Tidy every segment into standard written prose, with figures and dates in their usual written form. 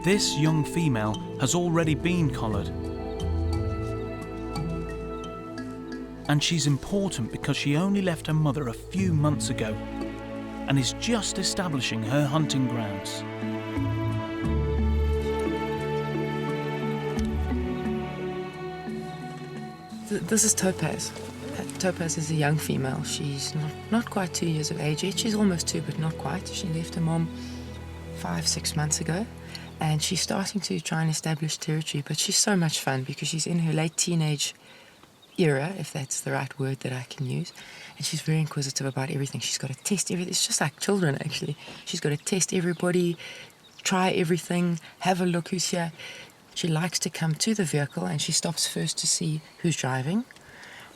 This young female has already been collared. And she's important because she only left her mother a few months ago and is just establishing her hunting grounds. This is Topaz. Topaz is a young female. She's not quite 2 years of age yet. She's almost 2, but not quite. She left her mom 5-6 months ago, and she's starting to try and establish territory, but she's so much fun because she's in her late teenage era, if that's the right word that I can use, and she's very inquisitive about everything. She's got to test everything. It's just like children, actually. She's got to test everybody, try everything, have a look who's here. She likes to come to the vehicle and she stops first to see who's driving.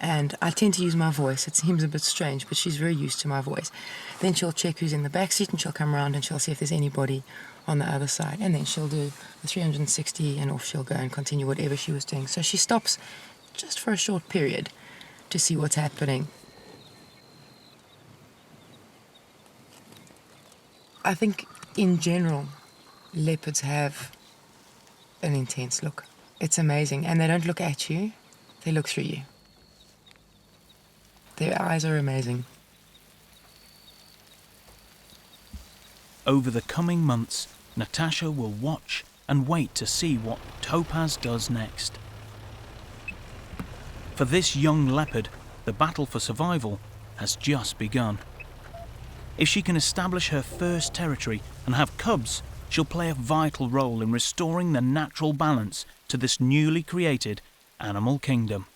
And I tend to use my voice. It seems a bit strange, but she's very used to my voice. Then she'll check who's in the back seat and she'll come around and she'll see if there's anybody on the other side. And then she'll do the 360 and off she'll go and continue whatever she was doing. So she stops just for a short period to see what's happening. I think in general, leopards have an intense look. It's amazing. And they don't look at you, they look through you. Their eyes are amazing. Over the coming months, Natasha will watch and wait to see what Topaz does next. For this young leopard, the battle for survival has just begun. If she can establish her first territory and have cubs, she'll play a vital role in restoring the natural balance to this newly created animal kingdom.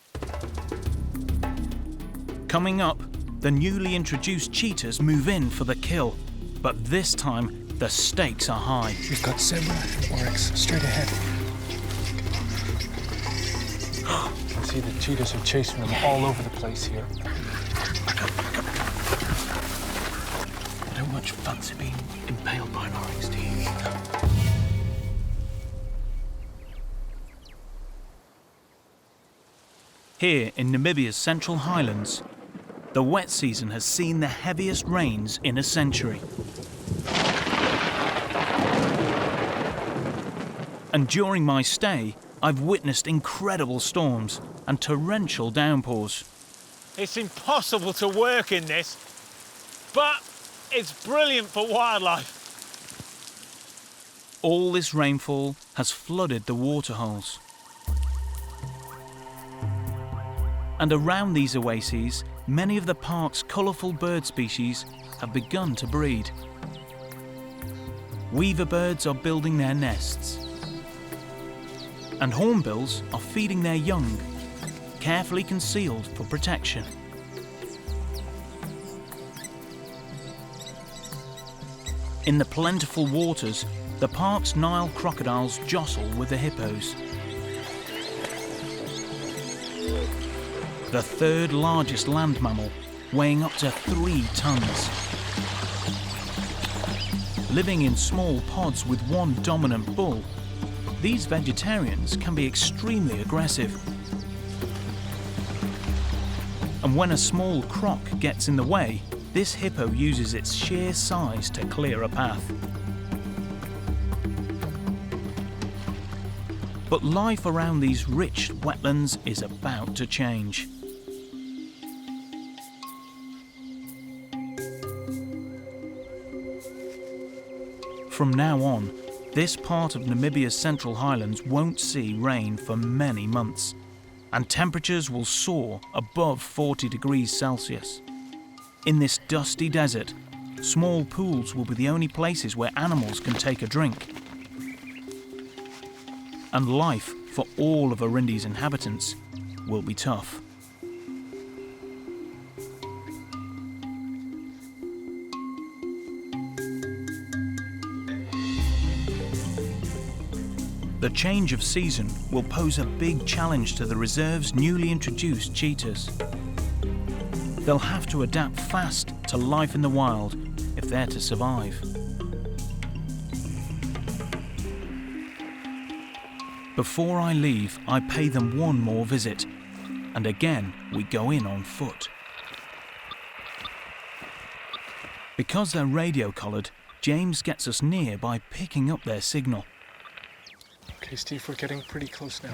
Coming up, the newly introduced cheetahs move in for the kill, but this time the stakes are high. We've got Zola and oryx straight ahead. You can see the cheetahs are chasing them all over the place here. Back up. I don't much fancy being impaled by an oryx, do you? Here in Namibia's Central Highlands, the wet season has seen the heaviest rains in a century. And during my stay, I've witnessed incredible storms and torrential downpours. It's impossible to work in this, but it's brilliant for wildlife. All this rainfall has flooded the waterholes. And around these oases, many of the park's colourful bird species have begun to breed. Weaver birds are building their nests, and hornbills are feeding their young, carefully concealed for protection. In the plentiful waters, the park's Nile crocodiles jostle with the hippos. The third largest land mammal, weighing up to 3 tons. Living in small pods with one dominant bull, these vegetarians can be extremely aggressive. And when a small croc gets in the way, this hippo uses its sheer size to clear a path. But life around these rich wetlands is about to change. From now on, this part of Namibia's Central Highlands won't see rain for many months, and temperatures will soar above 40 degrees Celsius. In this dusty desert, small pools will be the only places where animals can take a drink. And life for all of Arindi's inhabitants will be tough. The change of season will pose a big challenge to the reserve's newly introduced cheetahs. They'll have to adapt fast to life in the wild if they're to survive. Before I leave, I pay them one more visit, and again we go in on foot. Because they're radio collared, James gets us near by picking up their signal. Okay, Steve, we're getting pretty close now.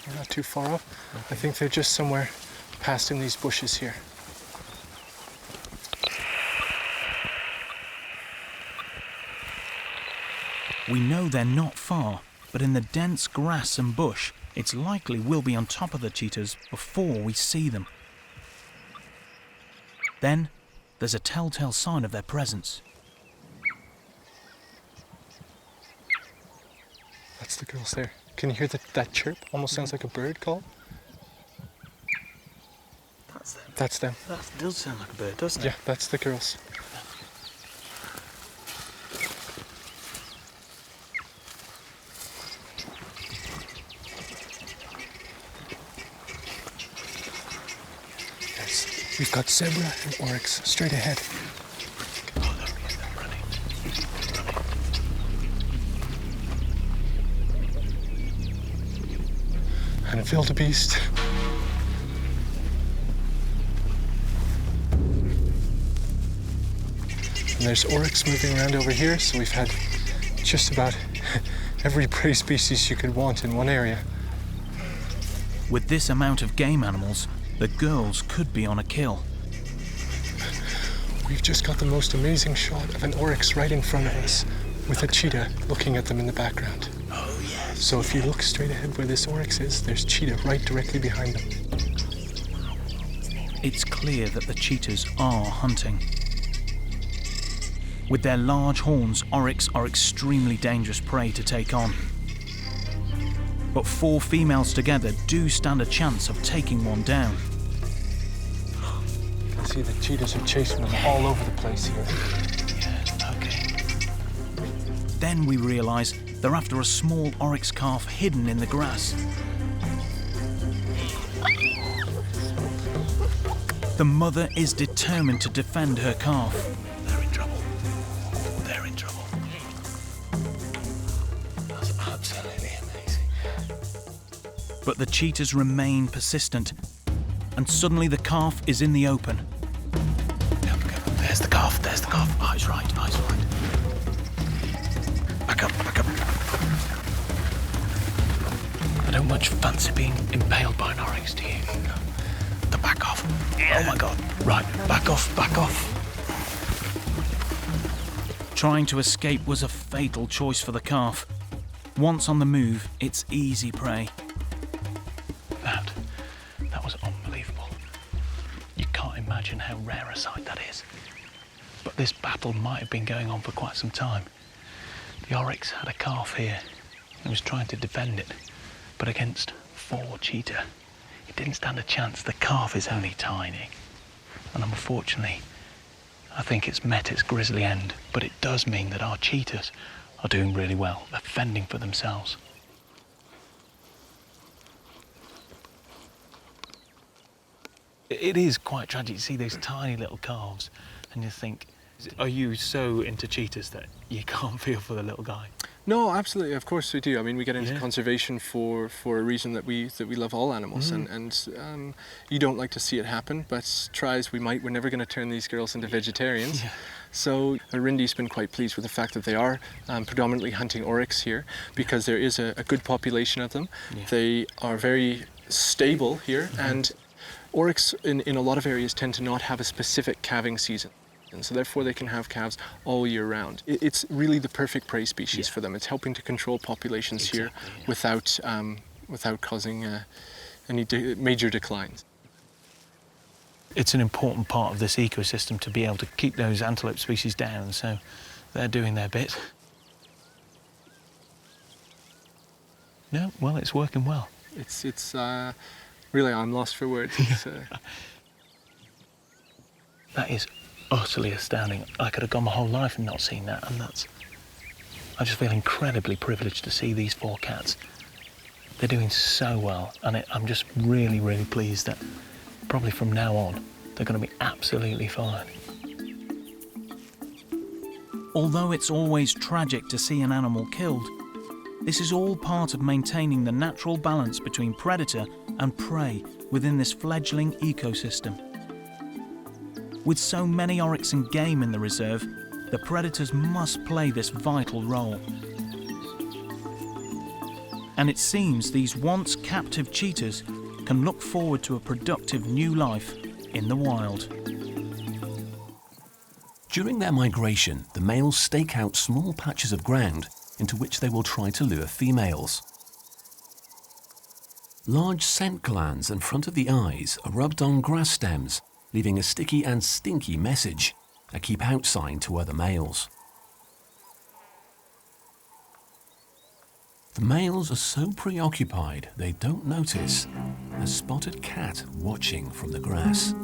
We're not too far off. I think they're just somewhere past in these bushes here. We know they're not far, but in the dense grass and bush, it's likely we'll be on top of the cheetahs before we see them. Then, there's a telltale sign of their presence. That's the girls there. Can you hear that chirp? Almost sounds like a bird call. That's them. That's them. That does sound like a bird, doesn't it? Yeah, that's the girls. We've got zebra and oryx straight ahead. Oh, there he is, they're running. And a wildebeest. And there's oryx moving around over here, so we've had just about every prey species you could want in one area. With this amount of game animals, the girls could be on a kill. We've just got the most amazing shot of an oryx right in front of us, with a cheetah looking at them in the background. Oh, yes. So if you look straight ahead where this oryx is, there's cheetah right directly behind them. It's clear that the cheetahs are hunting. With their large horns, oryx are extremely dangerous prey to take on. But 4 females together do stand a chance of taking one down. You can see the cheetahs are chasing them all over the place here. Yeah, okay. Then we realise they're after a small oryx calf hidden in the grass. The mother is determined to defend her calf. They're in trouble. They're in trouble. That's absolutely amazing. But the cheetahs remain persistent, and suddenly the calf is in the open. Go. There's the calf, there's the calf. Eyes right, eyes right. Back up, back up. I don't much fancy being impaled by an oryx, do you? No. The back off. Oh my God. Right, back off, back off. Trying to escape was a fatal choice for the calf. Once on the move, it's easy prey. That was unbelievable. You can't imagine how rare a sight that is. But this battle might have been going on for quite some time. The oryx had a calf here and was trying to defend it, but against 4 cheetah, it didn't stand a chance. The calf is only tiny, and unfortunately, I think it's met its grisly end, but it does mean that our cheetahs are doing really well. They're fending for themselves. It is quite tragic to see those tiny little calves and you think, are you so into cheetahs that you can't feel for the little guy? No, absolutely. Of course we do. I mean, we get into Yeah. conservation for a reason that we love all animals, and you don't like to see it happen. But try as we might, we're never going to turn these girls into vegetarians. Yeah. So Rindy's been quite pleased with the fact that they are predominantly hunting oryx here, because there is a good population of them. Yeah. They are very stable here, and oryx in a lot of areas tend to not have a specific calving season. And so therefore they can have calves all year round. It's really the perfect prey species for them. It's helping to control populations here without causing any major declines. It's an important part of this ecosystem to be able to keep those antelope species down, so they're doing their bit. No, well, it's working well. It's really, I'm lost for words. It's, That is utterly astounding. I could have gone my whole life and not seen that, and I just feel incredibly privileged to see these 4 cats. They're doing so well, and I'm just really, really pleased that probably from now on, they're going to be absolutely fine. Although it's always tragic to see an animal killed, this is all part of maintaining the natural balance between predator and prey within this fledgling ecosystem. With so many oryx and game in the reserve, the predators must play this vital role. and it seems these once captive cheetahs can look forward to a productive new life in the wild. During their migration, the males stake out small patches of ground into which they will try to lure females. Large scent glands in front of the eyes are rubbed on grass stems, leaving a sticky and stinky message, a keep out sign to other males. The males are so preoccupied they don't notice a spotted cat watching from the grass.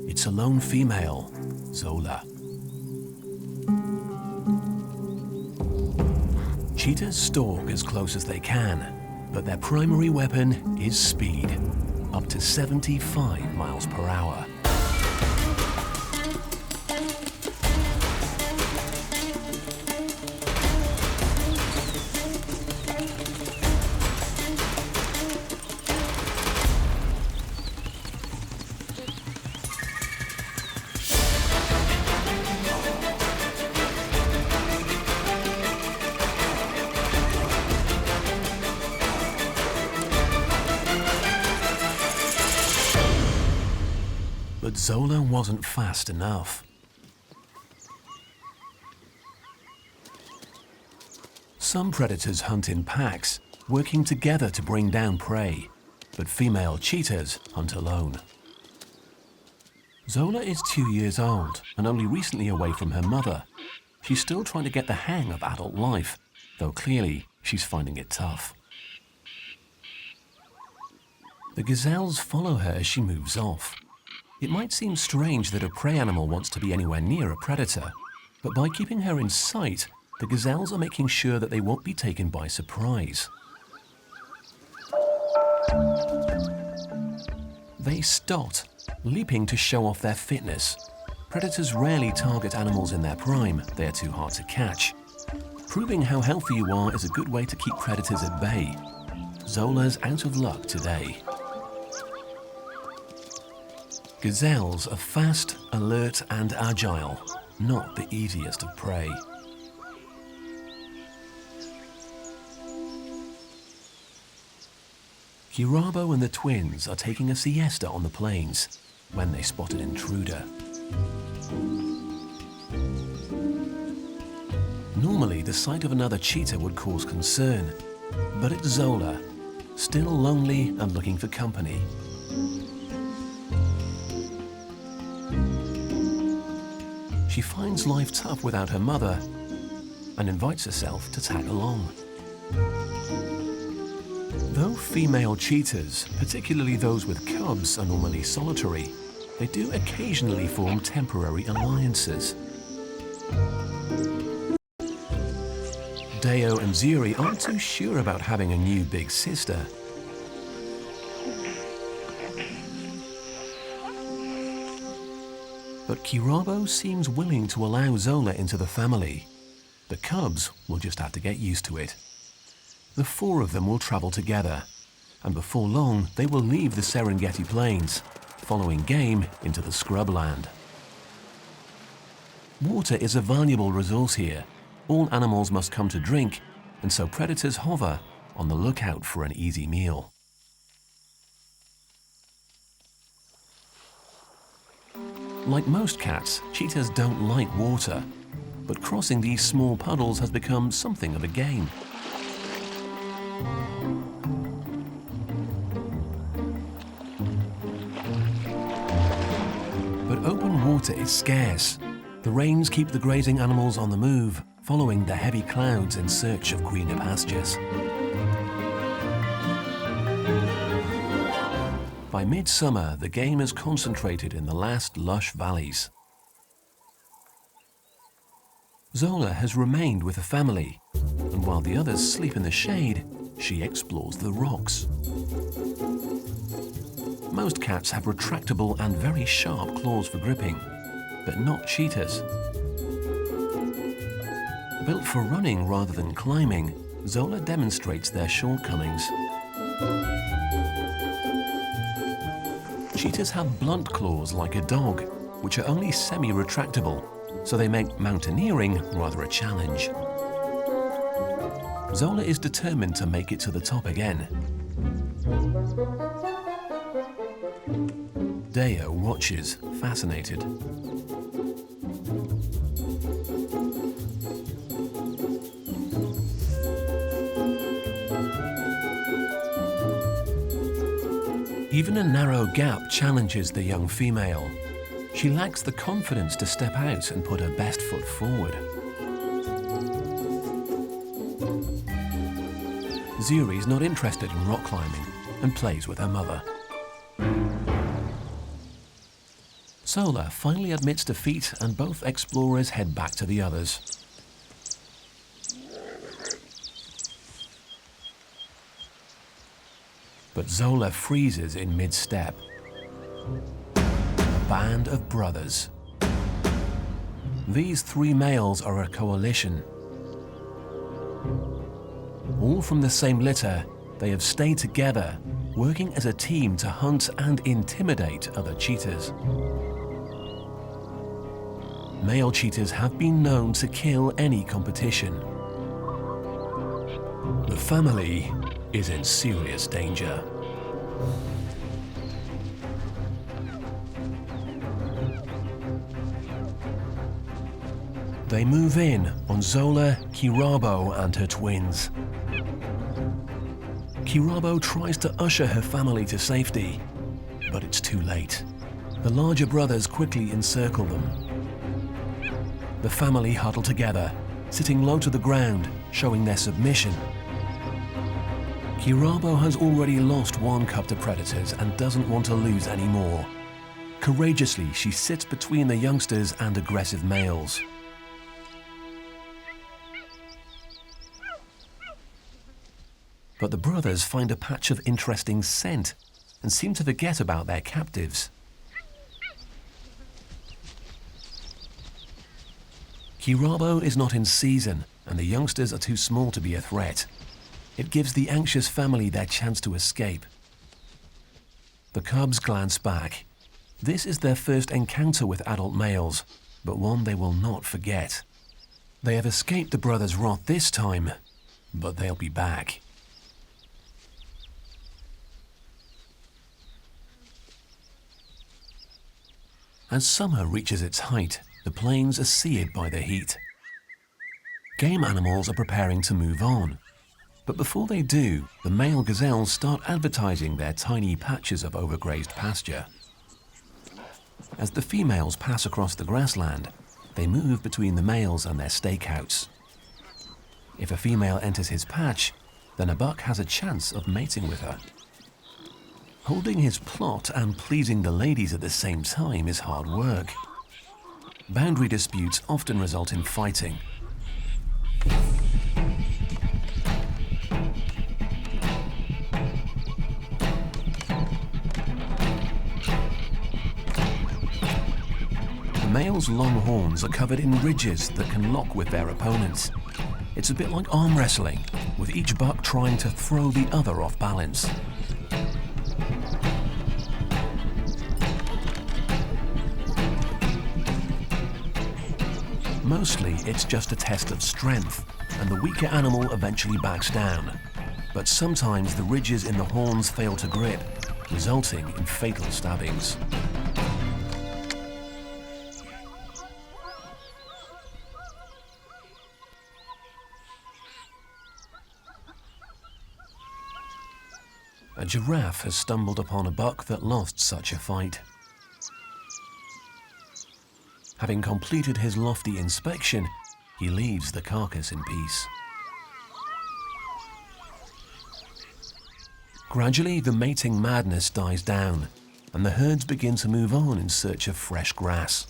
It's a lone female, Zola. Cheetahs stalk as close as they can, but their primary weapon is speed, up to 75 miles per hour. But Zola wasn't fast enough. Some predators hunt in packs, working together to bring down prey, but female cheetahs hunt alone. Zola is 2 years old and only recently away from her mother. She's still trying to get the hang of adult life, though clearly she's finding it tough. The gazelles follow her as she moves off. It might seem strange that a prey animal wants to be anywhere near a predator, but by keeping her in sight, the gazelles are making sure that they won't be taken by surprise. They stot, leaping to show off their fitness. Predators rarely target animals in their prime, they are too hard to catch. Proving how healthy you are is a good way to keep predators at bay. Zola's out of luck today. Gazelles are fast, alert and agile, not the easiest of prey. Quattro and the twins are taking a siesta on the plains when they spot an intruder. Normally, the sight of another cheetah would cause concern, but it's Zola, still lonely and looking for company. She finds life tough without her mother and invites herself to tag along. Though female cheetahs, particularly those with cubs, are normally solitary, they do occasionally form temporary alliances. Deo and Zuri aren't too sure about having a new big sister. But Quattro seems willing to allow Zola into the family. The cubs will just have to get used to it. The four of them will travel together, and before long they will leave the Serengeti plains, following game into the scrubland. Water is a valuable resource here. All animals must come to drink, and so predators hover on the lookout for an easy meal. Like most cats, cheetahs don't like water, but crossing these small puddles has become something of a game. But open water is scarce. The rains keep the grazing animals on the move, following the heavy clouds in search of greener pastures. By midsummer, the game is concentrated in the last lush valleys. Zola has remained with the family, and while the others sleep in the shade, she explores the rocks. Most cats have retractable and very sharp claws for gripping, but not cheetahs. Built for running rather than climbing, Zola demonstrates their shortcomings. Cheetahs have blunt claws like a dog, which are only semi-retractable, so they make mountaineering rather a challenge. Zola is determined to make it to the top again. Deo watches, fascinated. Even a narrow gap challenges the young female. She lacks the confidence to step out and put her best foot forward. Zuri's not interested in rock climbing and plays with her mother. Zola finally admits defeat and both explorers head back to the others. But Zola freezes in mid-step. A band of brothers. These three males are a coalition. All from the same litter, they have stayed together, working as a team to hunt and intimidate other cheetahs. Male cheetahs have been known to kill any competition. The family is in serious danger. They move in on Zola, Kirabo and her twins. Kirabo tries to usher her family to safety, but it's too late. The larger brothers quickly encircle them. The family huddle together, sitting low to the ground, showing their submission. Kirabo has already lost one cub to predators and doesn't want to lose any more. Courageously, she sits between the youngsters and aggressive males. But the brothers find a patch of interesting scent and seem to forget about their captives. Kirabo is not in season, and the youngsters are too small to be a threat. It gives the anxious family their chance to escape. The cubs glance back. This is their first encounter with adult males, but one they will not forget. They have escaped the brothers' wrath this time, but they'll be back. As summer reaches its height, the plains are seared by the heat. Game animals are preparing to move on. But before they do, the male gazelles start advertising their tiny patches of overgrazed pasture. As the females pass across the grassland, they move between the males and their stakeouts. If a female enters his patch, then a buck has a chance of mating with her. Holding his plot and pleasing the ladies at the same time is hard work. Boundary disputes often result in fighting. The male's long horns are covered in ridges that can lock with their opponents. It's a bit like arm wrestling, with each buck trying to throw the other off balance. Mostly, it's just a test of strength, and the weaker animal eventually backs down. But sometimes the ridges in the horns fail to grip, resulting in fatal stabbings. A giraffe has stumbled upon a buck that lost such a fight. Having completed his lofty inspection, he leaves the carcass in peace. Gradually, the mating madness dies down, and the herds begin to move on in search of fresh grass.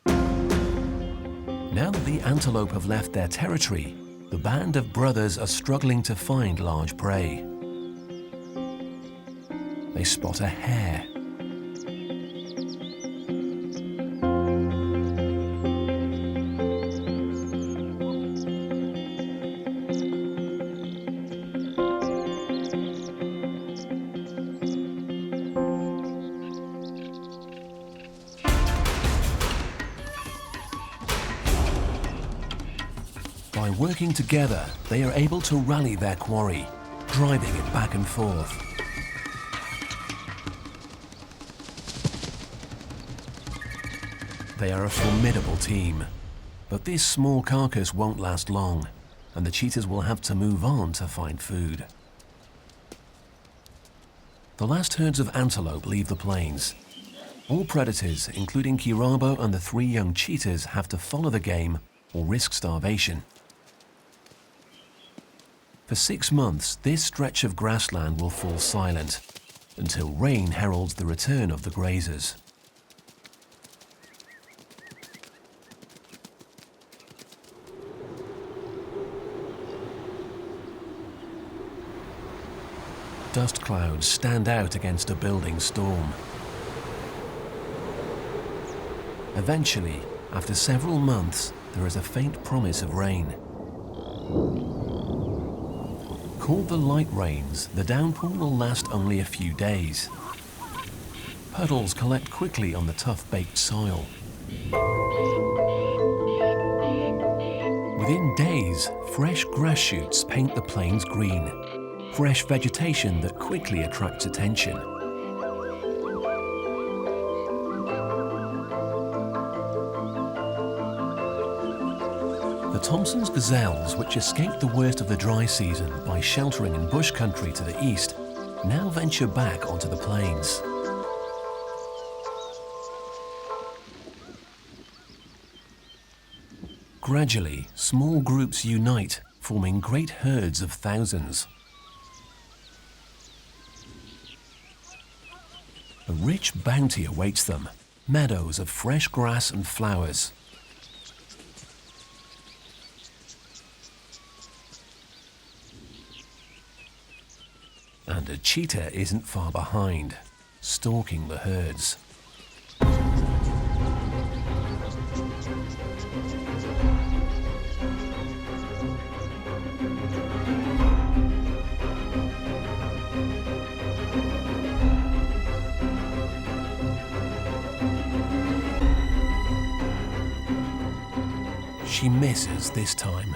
Now that the antelope have left their territory, the band of brothers are struggling to find large prey. They spot a hare. By By working together, they are able to rally their quarry, driving it back and forth. They are a formidable team, but this small carcass won't last long, and the cheetahs will have to move on to find food. The last herds of antelope leave the plains. All predators, including Kirabo and the 3 young cheetahs, have to follow the game or risk starvation. For 6 months, this stretch of grassland will fall silent, until rain heralds the return of the grazers. Dust clouds stand out against a building storm. Eventually, after several months, there is a faint promise of rain. Called the light rains, the downpour will last only a few days. Puddles collect quickly on the tough-baked soil. Within days, fresh grass shoots paint the plains green, fresh vegetation that quickly attracts attention. The Thompson's gazelles, which escaped the worst of the dry season by sheltering in bush country to the east, now venture back onto the plains. Gradually, small groups unite, forming great herds of thousands. A rich bounty awaits them, meadows of fresh grass and flowers. And a cheetah isn't far behind, stalking the herds. She misses this time.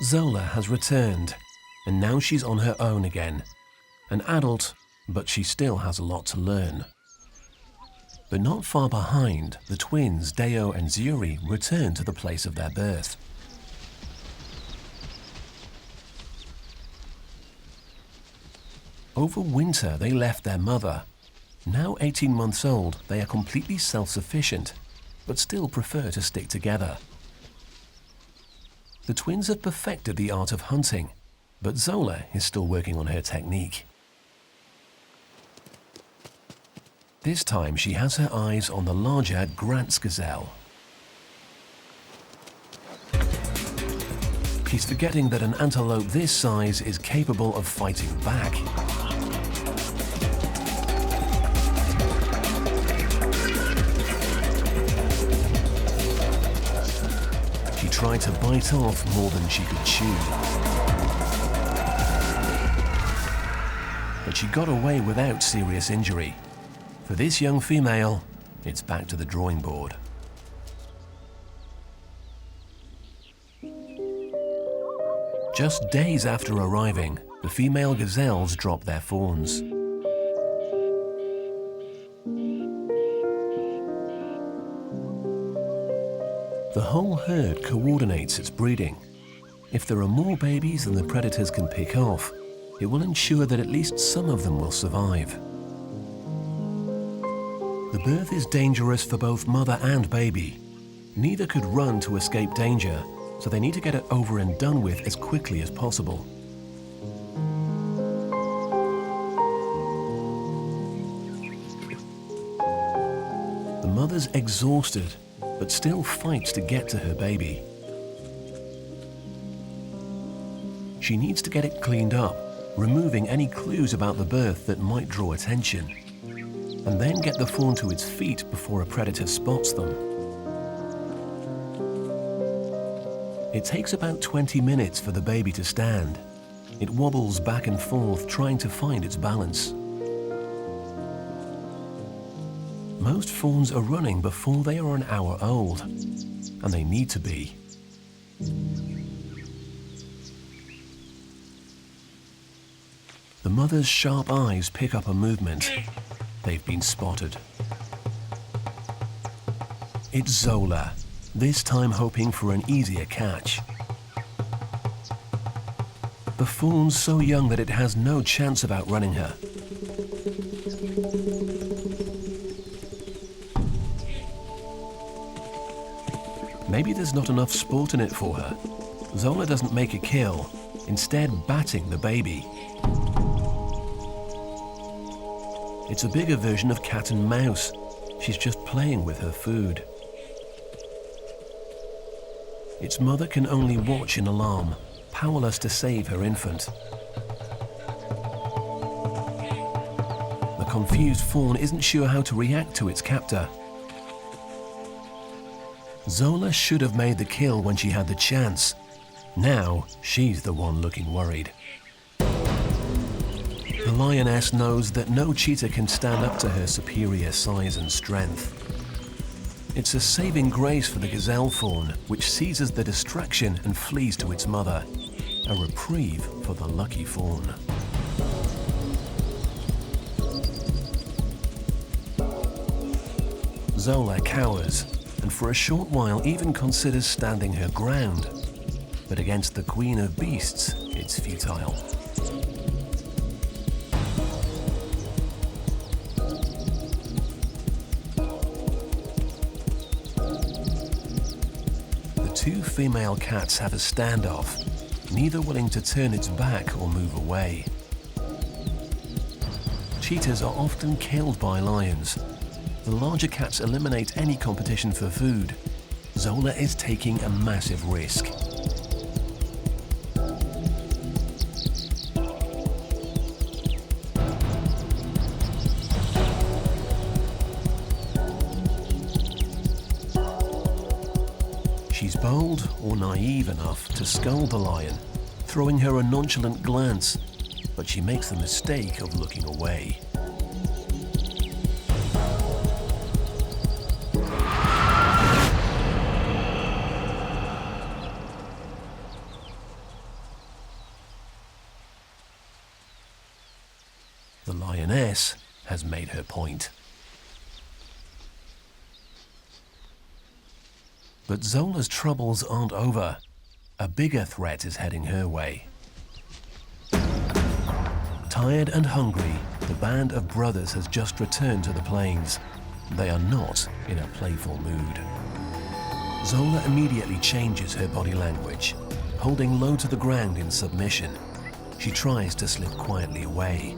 Zola has returned, and now she's on her own again. An adult, but she still has a lot to learn. But not far behind, the twins Deo and Zuri return to the place of their birth. Over winter, they left their mother. Now 18 months old, they are completely self-sufficient, but still prefer to stick together. The twins have perfected the art of hunting, but Zola is still working on her technique. This time she has her eyes on the larger Grant's gazelle. She's forgetting that an antelope this size is capable of fighting back. She tried to bite off more than she could chew. But she got away without serious injury. For this young female, it's back to the drawing board. Just days after arriving, the female gazelles drop their fawns. The whole herd coordinates its breeding. If there are more babies than the predators can pick off, it will ensure that at least some of them will survive. The birth is dangerous for both mother and baby. Neither could run to escape danger, so they need to get it over and done with as quickly as possible. The mother's exhausted, but still fights to get to her baby. She needs to get it cleaned up, removing any clues about the birth that might draw attention, and then get the fawn to its feet before a predator spots them. It takes about 20 minutes for the baby to stand. It wobbles back and forth, trying to find its balance. Most fawns are running before they are an hour old, and they need to be. The mother's sharp eyes pick up a movement. They've been spotted. It's Zola, this time hoping for an easier catch. The fawn's so young that it has no chance of outrunning her. Maybe there's not enough sport in it for her. Zola doesn't make a kill, instead batting the baby. It's a bigger version of cat and mouse. She's just playing with her food. Its mother can only watch in alarm, powerless to save her infant. The confused fawn isn't sure how to react to its captor. Zola should have made the kill when she had the chance. Now, she's the one looking worried. The lioness knows that no cheetah can stand up to her superior size and strength. It's a saving grace for the gazelle fawn, which seizes the distraction and flees to its mother. A reprieve for the lucky fawn. Zola cowers, and for a short while even considers standing her ground. But against the queen of beasts, it's futile. The two female cats have a standoff, neither willing to turn its back or move away. Cheetahs are often killed by lions. The larger cats eliminate any competition for food. Zola is taking a massive risk. She's bold or naive enough to scold the lion, throwing her a nonchalant glance, but she makes the mistake of looking away. The lioness has made her point. But Zola's troubles aren't over. A bigger threat is heading her way. Tired and hungry, the band of brothers has just returned to the plains. They are not in a playful mood. Zola immediately changes her body language, holding low to the ground in submission. She tries to slip quietly away.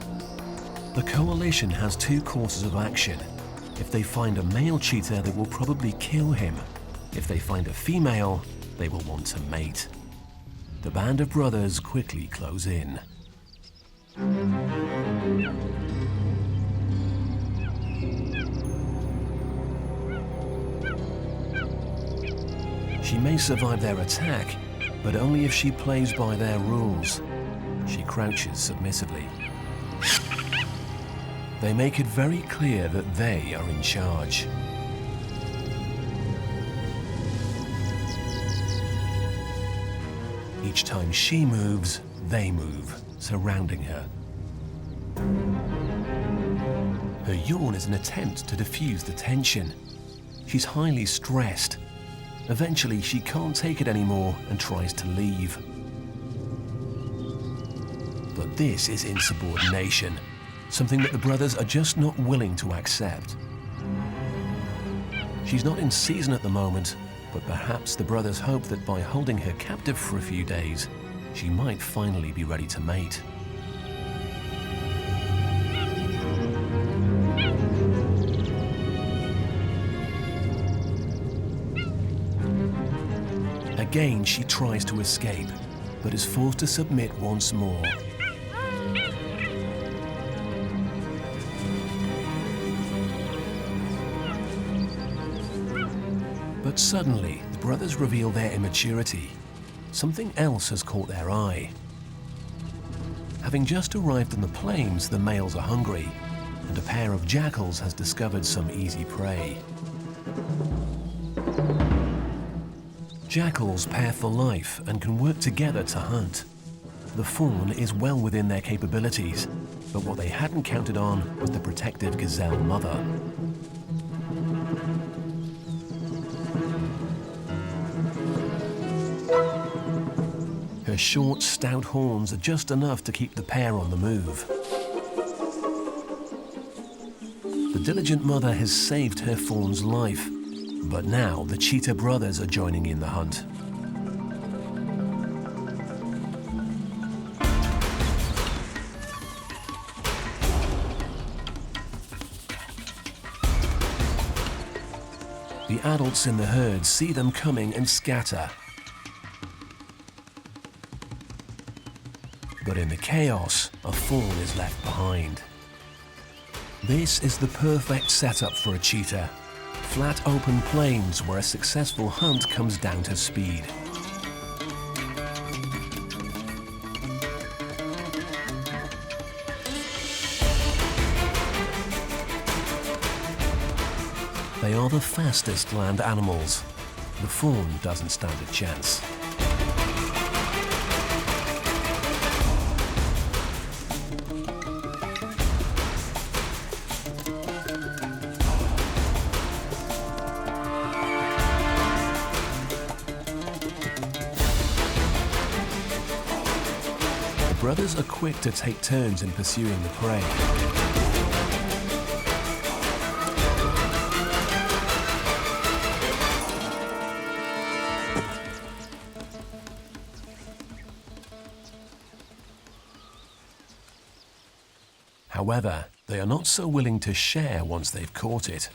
The coalition has two courses of action. If they find a male cheetah, they will probably kill him. If they find a female, they will want to mate. The band of brothers quickly close in. She may survive their attack, but only if she plays by their rules. She crouches submissively. They make it very clear that they are in charge. Each time she moves, they move, surrounding her. Her yawn is an attempt to diffuse the tension. She's highly stressed. Eventually, she can't take it anymore and tries to leave. But this is insubordination, something that the brothers are just not willing to accept. She's not in season at the moment, but perhaps the brothers hope that by holding her captive for a few days, she might finally be ready to mate. Again, she tries to escape, but is forced to submit once more. But suddenly, the brothers reveal their immaturity. Something else has caught their eye. Having just arrived in the plains, the males are hungry, and a pair of jackals has discovered some easy prey. Jackals pair for life and can work together to hunt. The fawn is well within their capabilities, but what they hadn't counted on was the protective gazelle mother. Her short, stout horns are just enough to keep the pair on the move. The diligent mother has saved her fawn's life, but now the cheetah brothers are joining in the hunt. The adults in the herd see them coming and scatter. But in the chaos, a fawn is left behind. This is the perfect setup for a cheetah. Flat open plains where a successful hunt comes down to speed. They are the fastest land animals. The fawn doesn't stand a chance. The brothers are quick to take turns in pursuing the prey. However, they are not so willing to share once they've caught it.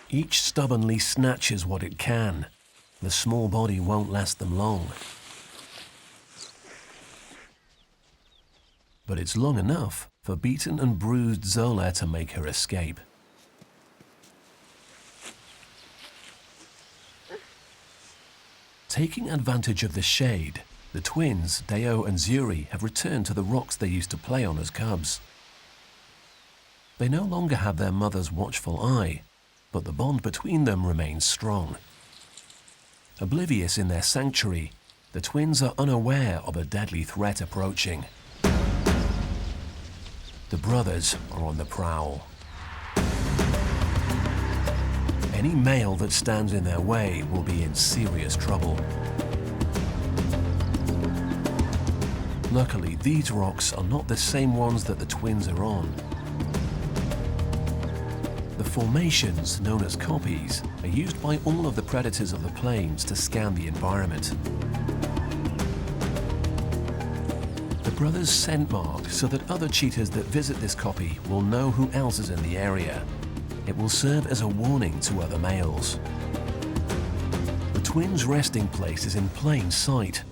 Each stubbornly snatches what it can. The small body won't last them long. But it's long enough for beaten and bruised Zola to make her escape. Taking advantage of the shade, the twins, Deo and Zuri, have returned to the rocks they used to play on as cubs. They no longer have their mother's watchful eye, but the bond between them remains strong. Oblivious in their sanctuary, the twins are unaware of a deadly threat approaching. The brothers are on the prowl. Any male that stands in their way will be in serious trouble. Luckily, these rocks are not the same ones that the twins are on. The formations, known as koppies, are used by all of the predators of the plains to scan the environment. The brothers scent mark so that other cheetahs that visit this koppie will know who else is in the area. It will serve as a warning to other males. The twins' resting place is in plain sight,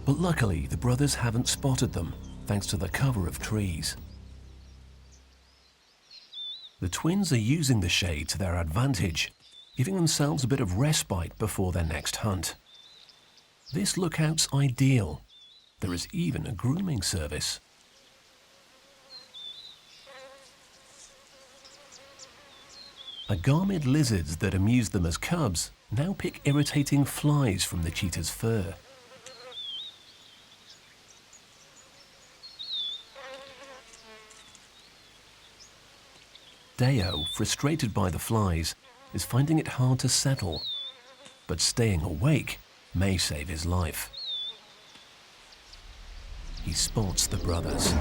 but luckily the brothers haven't spotted them, thanks to the cover of trees. The twins are using the shade to their advantage, giving themselves a bit of respite before their next hunt. This lookout's ideal. There is even a grooming service. Agamid lizards that amused them as cubs now pick irritating flies from the cheetah's fur. Deo, frustrated by the flies, is finding it hard to settle, but staying awake may save his life. He spots the brothers.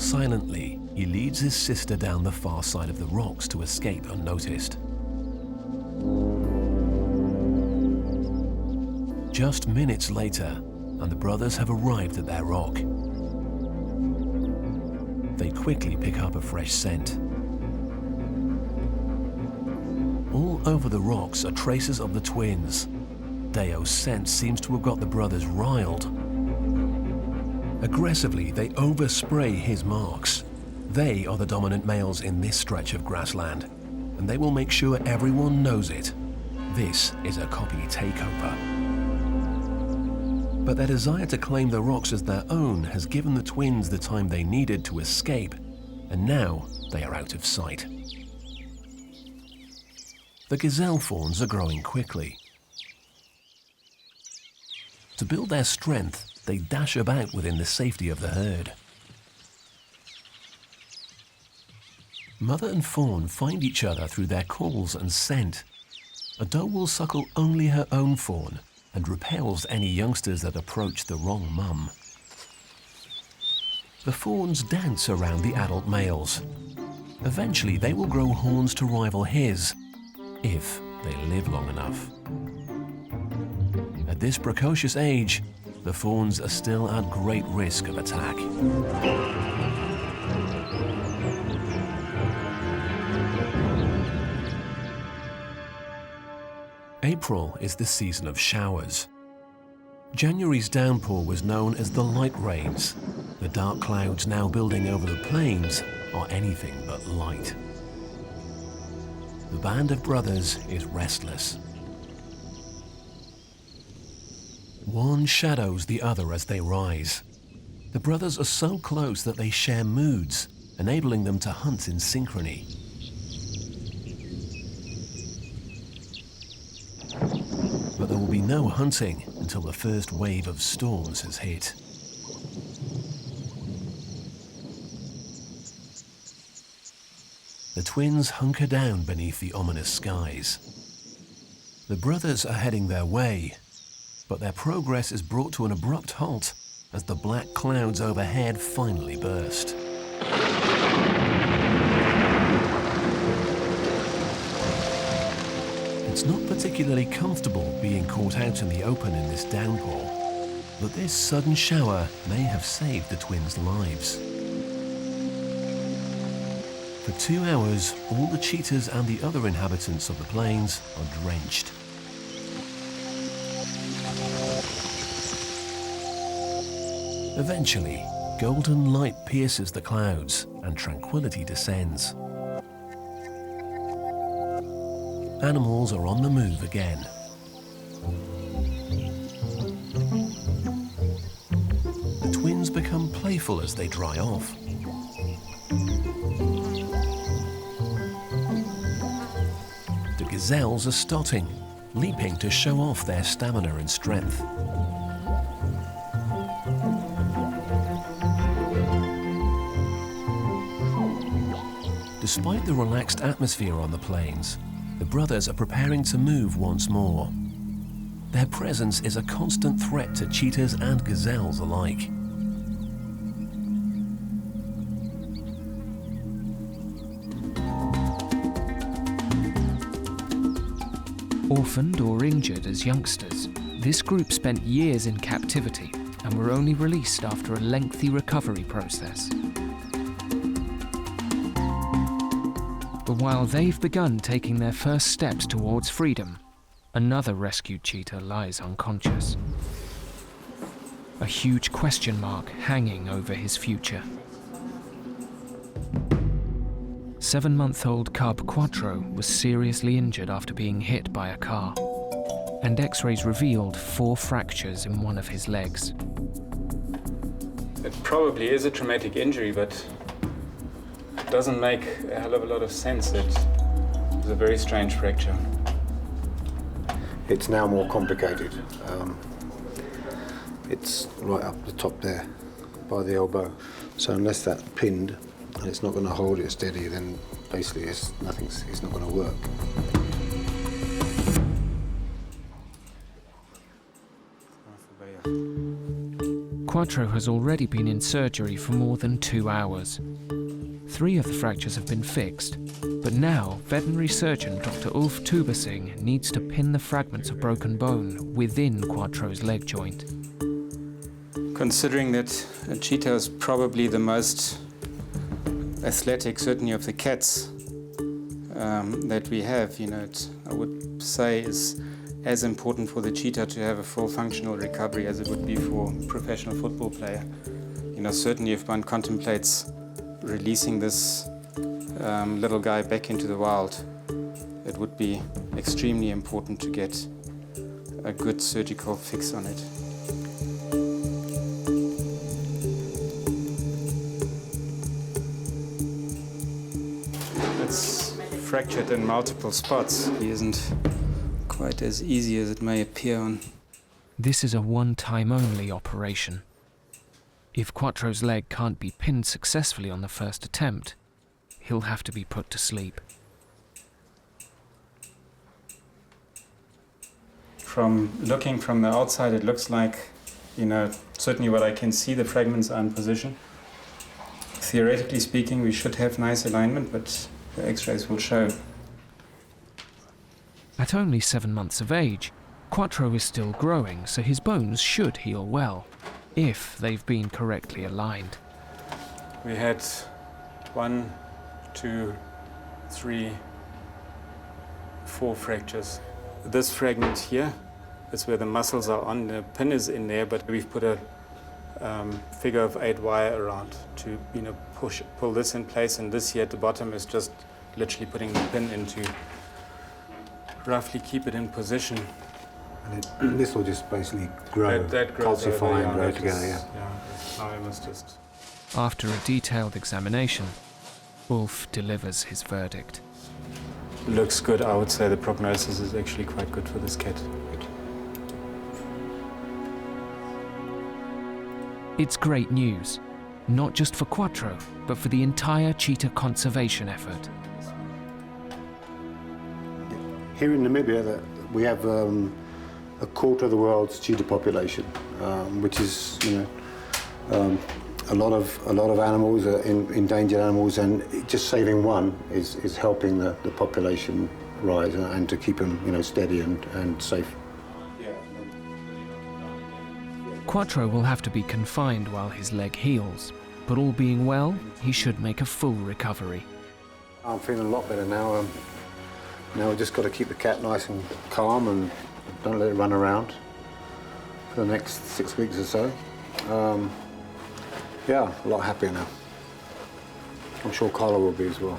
Silently, he leads his sister down the far side of the rocks to escape unnoticed. Just minutes later, and the brothers have arrived at their rock. They quickly pick up a fresh scent. All over the rocks are traces of the twins. Deo's scent seems to have got the brothers riled. Aggressively, they overspray his marks. They are the dominant males in this stretch of grassland, and they will make sure everyone knows it. This is a koppie takeover. But their desire to claim the rocks as their own has given the twins the time they needed to escape, and now they are out of sight. The gazelle fawns are growing quickly. To build their strength, they dash about within the safety of the herd. Mother and fawn find each other through their calls and scent. A doe will suckle only her own fawn and repels any youngsters that approach the wrong mum. The fawns dance around the adult males. Eventually they will grow horns to rival his, if they live long enough. At this precocious age, the fawns are still at great risk of attack. April is the season of showers. January's downpour was known as the light rains. The dark clouds now building over the plains are anything but light. The band of brothers is restless. One shadows the other as they rise. The brothers are so close that they share moods, enabling them to hunt in synchrony. But there will be no hunting until the first wave of storms has hit. The twins hunker down beneath the ominous skies. The brothers are heading their way, but their progress is brought to an abrupt halt as the black clouds overhead finally burst. It's not particularly comfortable being caught out in the open in this downpour, but this sudden shower may have saved the twins' lives. For 2 hours, all the cheetahs and the other inhabitants of the plains are drenched. Eventually, golden light pierces the clouds and tranquility descends. Animals are on the move again. The twins become playful as they dry off. The gazelles are stotting, leaping to show off their stamina and strength. Despite the relaxed atmosphere on the plains, the brothers are preparing to move once more. Their presence is a constant threat to cheetahs and gazelles alike. Orphaned or injured as youngsters, this group spent years in captivity and were only released after a lengthy recovery process. But while they've begun taking their first steps towards freedom, another rescued cheetah lies unconscious. A huge question mark hanging over his future. 7-month-old cub Quattro was seriously injured after being hit by a car, and X-rays revealed 4 fractures in one of his legs. It probably is a traumatic injury, but it doesn't make a hell of a lot of sense. It was a very strange fracture. It's now more complicated. It's right up the top there, by the elbow. So unless that's pinned and it's not going to hold it steady, then basically it's not going to work. Quattro has already been in surgery for more than 2 hours. 3 of the fractures have been fixed, but now veterinary surgeon Dr. Ulf Tubasing needs to pin the fragments of broken bone within Quattro's leg joint. Considering that a cheetah is probably the most athletic, certainly of the cats that we have, I would say is as important for the cheetah to have a full functional recovery as it would be for a professional football player. Certainly if one contemplates releasing this little guy back into the wild, it would be extremely important to get a good surgical fix on it. fractured in multiple spots. He isn't quite as easy as it may appear on. This is a one-time only operation. If Quattro's leg can't be pinned successfully on the first attempt, he'll have to be put to sleep. From looking from the outside, it looks like, certainly what I can see, the fragments are in position. Theoretically speaking, we should have nice alignment, but the X-rays will show. At only 7 months of age, Quattro is still growing, so his bones should heal well, if they've been correctly aligned. We had 1, 2, 3, 4 fractures. This fragment here is where the muscles are on. The pin is in there, but we've put a figure of 8 wire around to pull this in place, and this here at the bottom is just literally putting the pin in to roughly keep it in position. And this will just basically grow, that grows calcify and over, grow together, yeah. Now I must just... After a detailed examination, Ulf delivers his verdict. Looks good. I would say the prognosis is actually quite good for this cat. It's great news, not just for Quattro, but for the entire cheetah conservation effort. Here in Namibia, we have a quarter of the world's cheetah population, which is, a lot of animals, endangered animals, and just saving one is helping the population rise and to keep them, steady and safe. Quattro will have to be confined while his leg heals, but all being well, he should make a full recovery. I'm feeling a lot better now. Now we've just got to keep the cat nice and calm and don't let it run around for the next 6 weeks or so. Yeah, a lot happier now. I'm sure Carla will be as well.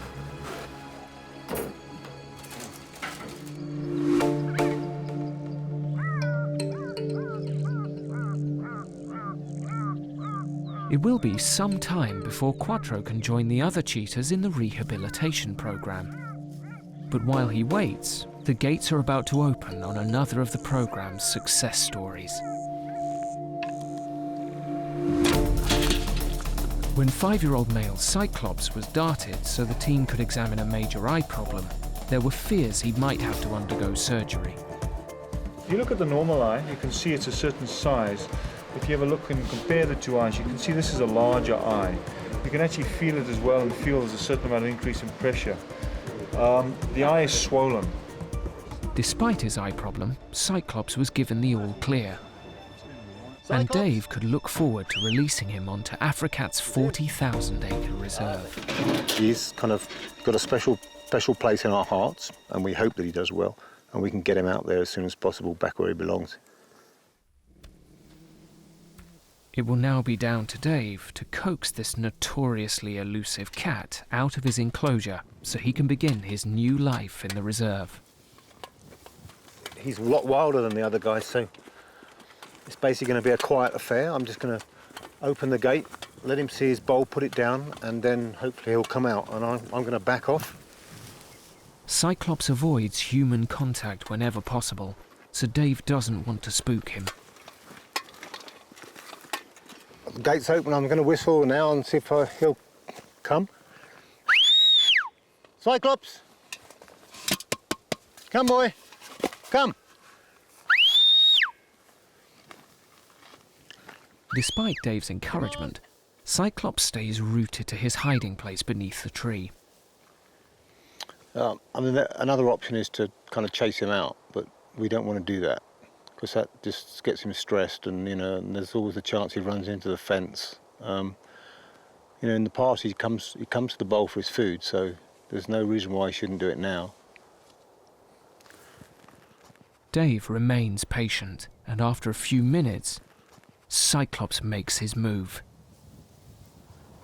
It will be some time before Quattro can join the other cheetahs in the rehabilitation program. But while he waits, the gates are about to open on another of the program's success stories. When 5-year-old male Cyclops was darted so the team could examine a major eye problem, there were fears he might have to undergo surgery. If you look at the normal eye, you can see it's a certain size. If you have a look and compare the two eyes, you can see this is a larger eye. You can actually feel it as well and feel there's a certain amount of increase in pressure. The eye is swollen. Despite his eye problem, Cyclops was given the all clear. And Dave could look forward to releasing him onto Africat's 40,000-acre reserve. He's kind of got a special place in our hearts, and we hope that he does well, and we can get him out there as soon as possible, back where he belongs. It will now be down to Dave to coax this notoriously elusive cat out of his enclosure so he can begin his new life in the reserve. He's a lot wilder than the other guys, so it's basically going to be a quiet affair. I'm just going to open the gate, let him see his bowl, put it down, and then hopefully he'll come out, and I'm going to back off. Cyclops avoids human contact whenever possible, so Dave doesn't want to spook him. The gate's open, I'm going to whistle now and see if he'll come. Cyclops! Come, boy! Come! Despite Dave's encouragement, Cyclops stays rooted to his hiding place beneath the tree. Another option is to kind of chase him out, but we don't want to do that, because that just gets him stressed, and and there's always the chance he runs into the fence. In the past he comes to the bowl for his food, so there's no reason why he shouldn't do it now. Dave remains patient, and after a few minutes, Cyclops makes his move.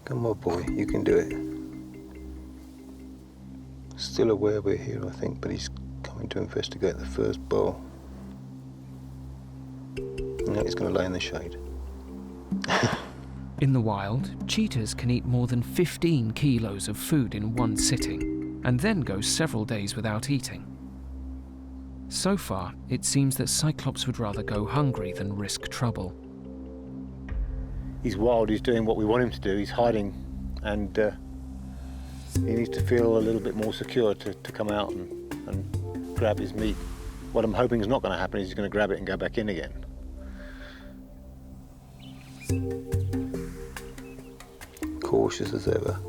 Come on, boy, you can do it. Still aware we're here, I think, but he's coming to investigate the first bowl. Now he's going to lay in the shade. In the wild, cheetahs can eat more than 15 kilos of food in one sitting, and then goes several days without eating. So far, it seems that Cyclops would rather go hungry than risk trouble. He's wild, he's doing what we want him to do, he's hiding, and he needs to feel a little bit more secure to come out and grab his meat. What I'm hoping is not going to happen is he's going to grab it and go back in again. Cautious as ever.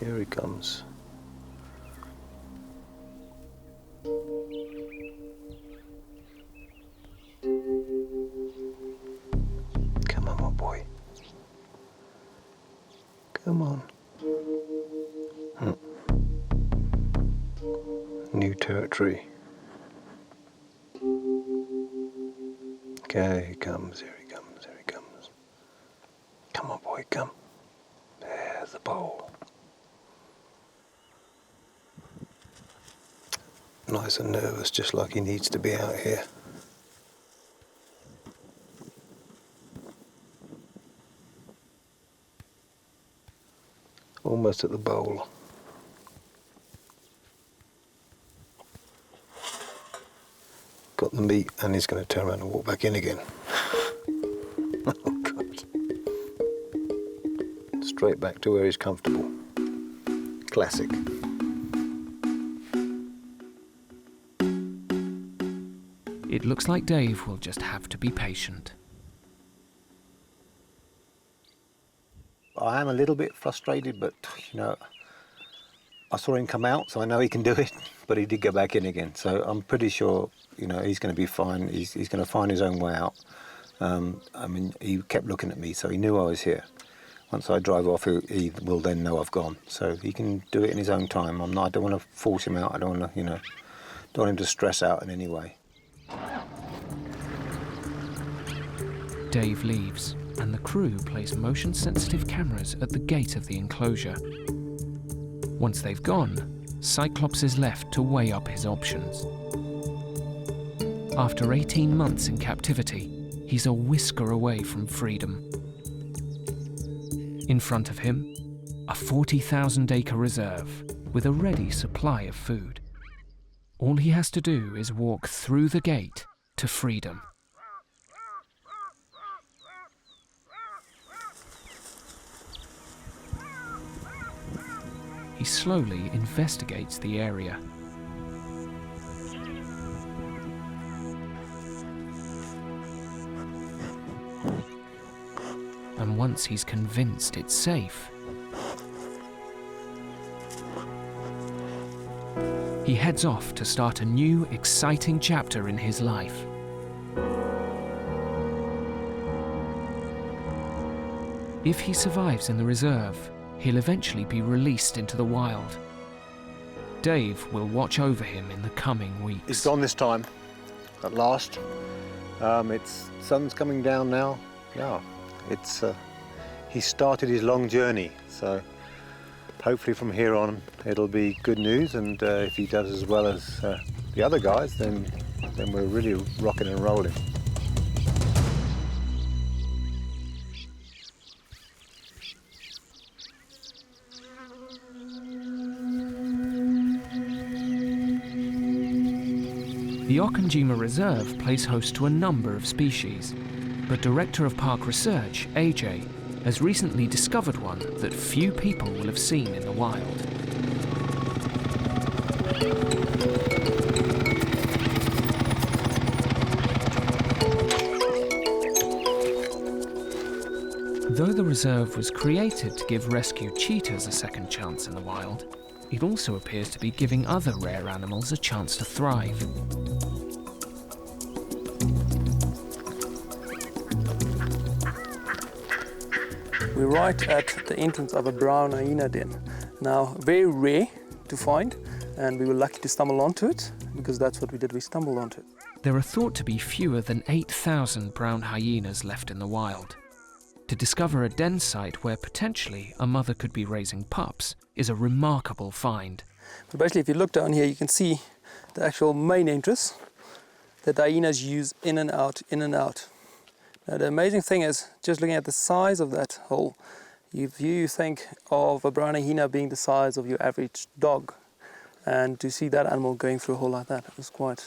Here he comes. Come on, my boy. Come on. New territory. Okay, here he comes, here he comes, here he comes. Come on, boy, come. There's the bowl. Nice and nervous, just like he needs to be out here. Almost at the bowl. Got the meat and he's going to turn around and walk back in again. Oh God. Straight back to where he's comfortable. Classic. It looks like Dave will just have to be patient. I am a little bit frustrated, but you know, I saw him come out, so I know he can do it, but he did go back in again. So I'm pretty sure, you know, he's going to be fine. He's going to find his own way out. I mean, he kept looking at me, so he knew I was here. Once I drive off, he will then know I've gone. So he can do it in his own time. I don't want to force him out. I don't want to, you know, don't want him to stress out in any way. Dave leaves, and the crew place motion-sensitive cameras at the gate of the enclosure. Once they've gone, Cyclops is left to weigh up his options. After 18 months in captivity, he's a whisker away from freedom. In front of him, a 40,000-acre reserve with a ready supply of food. All he has to do is walk through the gate to freedom. He slowly investigates the area. And once he's convinced it's safe, he heads off to start a new, exciting chapter in his life. If he survives in the reserve, he'll eventually be released into the wild. Dave will watch over him in the coming weeks. He's gone this time, at last. Sun's coming down now. Yeah, he started his long journey, so hopefully from here on it'll be good news, and if he does as well as the other guys, then we're really rocking and rolling. The Okanjima Reserve plays host to a number of species, but Director of Park Research, AJ, has recently discovered one that few people will have seen in the wild. Though the reserve was created to give rescued cheetahs a second chance in the wild, it also appears to be giving other rare animals a chance to thrive. We're right at the entrance of a brown hyena den. Now, very rare to find, and we were lucky to stumble onto it, because that's what we did, we stumbled onto it. There are thought to be fewer than 8,000 brown hyenas left in the wild. To discover a den site where potentially a mother could be raising pups is a remarkable find. But basically, if you look down here, you can see the actual main entrance that the hyenas use in and out, in and out. Now, the amazing thing is, just looking at the size of that hole, If you think of a brown hyena being the size of your average dog, and to see that animal going through a hole like that, it was quite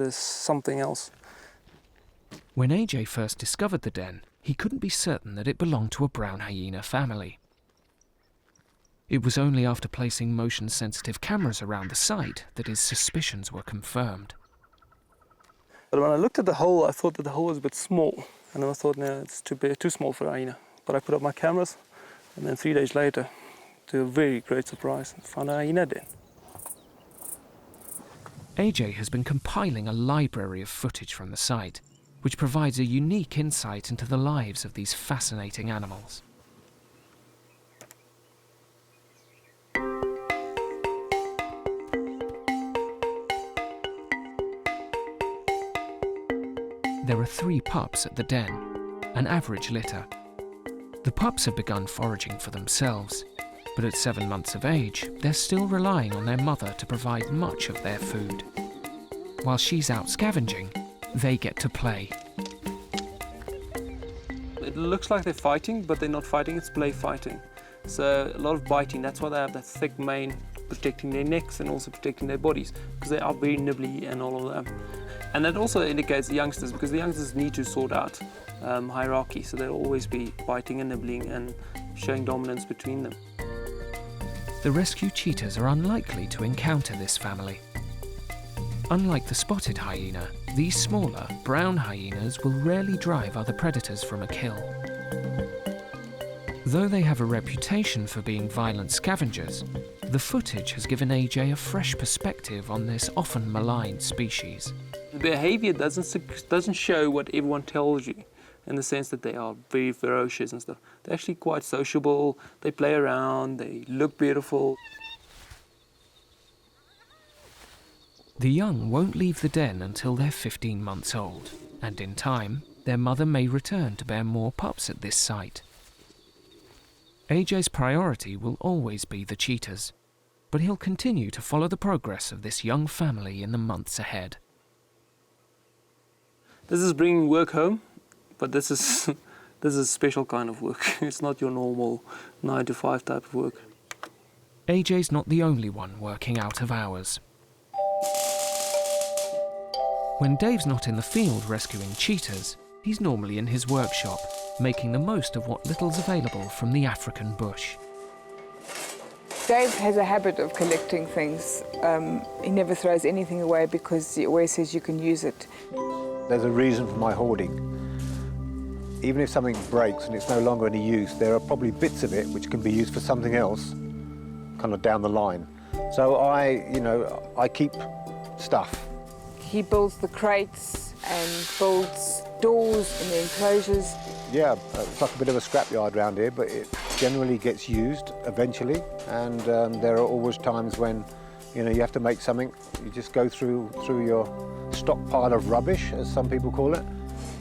something else. When AJ first discovered the den, he couldn't be certain that it belonged to a brown hyena family. It was only after placing motion-sensitive cameras around the site that his suspicions were confirmed. But when I looked at the hole, I thought that the hole was a bit small, and then I thought, no, it's too small for a hyena. But I put up my cameras, and then 3 days later, to a very great surprise, I found a hyena den. AJ has been compiling a library of footage from the site, which provides a unique insight into the lives of these fascinating animals. There are 3 pups at the den, an average litter. The pups have begun foraging for themselves, but at 7 months of age, they're still relying on their mother to provide much of their food. While she's out scavenging, they get to play. It looks like they're fighting, but they're not fighting, it's play fighting. So a lot of biting, that's why they have that thick mane protecting their necks and also protecting their bodies, because they are very nibbly and all of that. And that also indicates the youngsters, because the youngsters need to sort out hierarchy, so they'll always be biting and nibbling and showing dominance between them. The rescue cheetahs are unlikely to encounter this family. Unlike the spotted hyena, these smaller, brown hyenas will rarely drive other predators from a kill. Though they have a reputation for being violent scavengers, the footage has given AJ a fresh perspective on this often maligned species. The behavior doesn't show what everyone tells you, in the sense that they are very ferocious and stuff. They're actually quite sociable, they play around, they look beautiful. The young won't leave the den until they're 15 months old, and in time, their mother may return to bear more pups at this site. AJ's priority will always be the cheetahs, but he'll continue to follow the progress of this young family in the months ahead. This is bringing work home, but this is a special kind of work. It's not your normal 9 to 5 type of work. AJ's not the only one working out of hours. When Dave's not in the field rescuing cheetahs, he's normally in his workshop, making the most of what little's available from the African bush. Dave has a habit of collecting things. He never throws anything away because he always says you can use it. There's a reason for my hoarding. Even if something breaks and it's no longer any use, there are probably bits of it which can be used for something else, kind of down the line. So I keep stuff. He builds the crates and builds doors in the enclosures. Yeah, it's like a bit of a scrapyard around here, but it generally gets used eventually. And there are always times when, you have to make something. You just go through your stockpile of rubbish, as some people call it,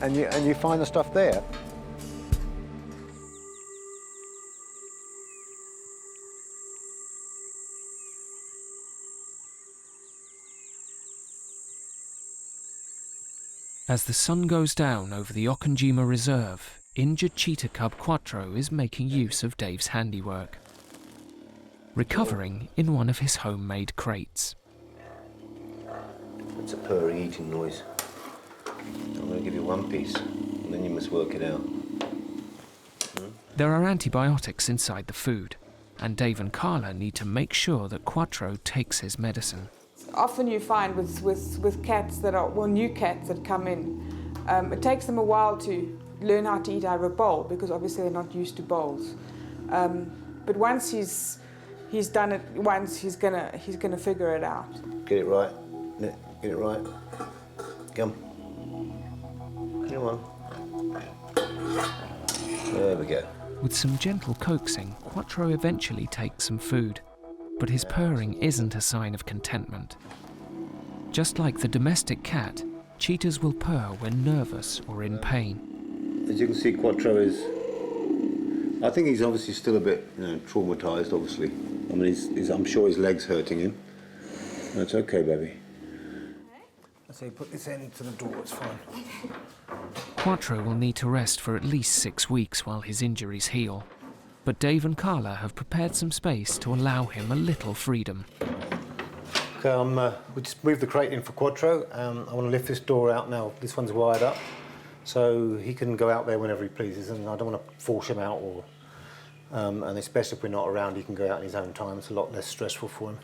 and you find the stuff there. As the sun goes down over the Okanjima Reserve, injured cheetah cub Quattro is making use of Dave's handiwork, recovering in one of his homemade crates. It's a purring eating noise. I'm going to give you one piece, and then you must work it out. There are antibiotics inside the food, and Dave and Carla need to make sure that Quattro takes his medicine. Often you find with cats that are, new cats that come in, it takes them a while to learn how to eat out of a bowl because obviously they're not used to bowls. But once he's done it once, he's gonna figure it out. Get it right. Get it right. Come. Come on. There we go. With some gentle coaxing, Quattro eventually takes some food, but his purring isn't a sign of contentment. Just like the domestic cat, cheetahs will purr when nervous or in pain. As you can see, Quattro is... I think he's obviously still a bit, traumatised, obviously. I mean, I'm sure his leg's hurting him. That's okay, baby. I say put this end to the door, it's fine. Quattro will need to rest for at least 6 weeks while his injuries heal. but Dave and Carla have prepared some space to allow him a little freedom. We just moved the crate in for Quattro. I want to lift this door out now. This one's wired up, so he can go out there whenever he pleases, and I don't want to force him out, or and especially if we're not around, he can go out in his own time. It's a lot less stressful for him.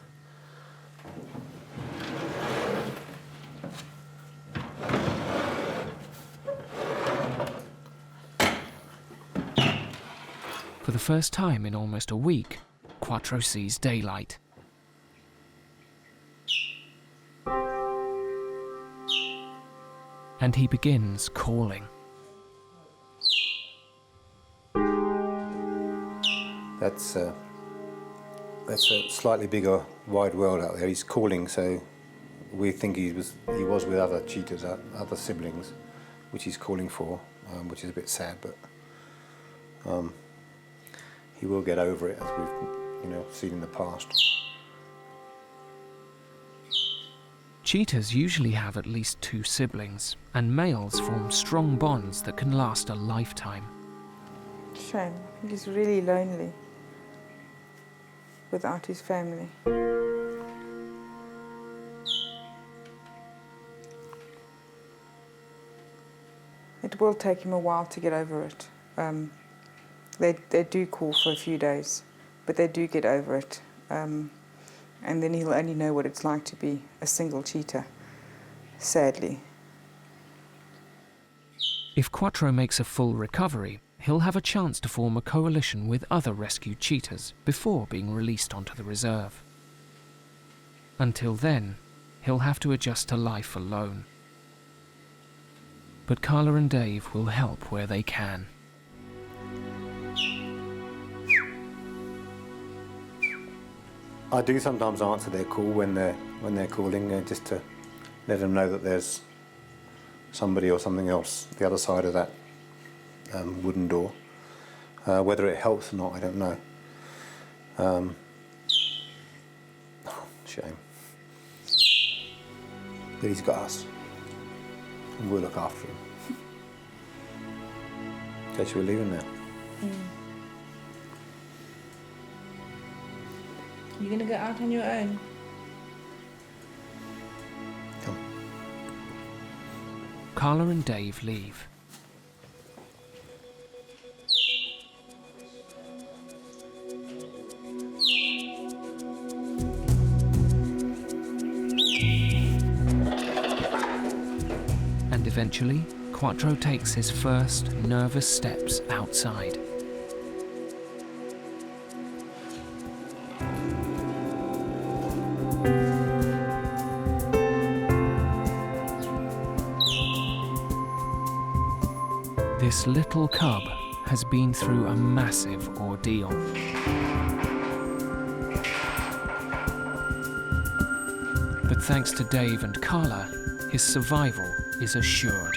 For the first time in almost a week, Quattro sees daylight. And he begins calling. That's a slightly bigger, wide world out there. He's calling, so we think he was with other cheetahs, other siblings, which he's calling for, which is a bit sad, but he will get over it, as we've seen in the past. Cheetahs usually have at least 2 siblings, and males form strong bonds that can last a lifetime. Shame. I think he's really lonely without his family. It will take him a while to get over it. They do call for a few days, but they do get over it. And then he'll only know what it's like to be a single cheetah, sadly. If Quattro makes a full recovery, he'll have a chance to form a coalition with other rescued cheetahs before being released onto the reserve. Until then, he'll have to adjust to life alone. But Carla and Dave will help where they can. I do sometimes answer their call when they're calling, just to let them know that there's somebody or something else the other side of that wooden door. Whether it helps or not, I don't know. Shame. But he's got us, and we'll look after him. So should we leave him now? You're gonna go out on your own? Come. Carla and Dave leave. And eventually, Quattro takes his first nervous steps outside. This little cub has been through a massive ordeal. But thanks to Dave and Carla, his survival is assured.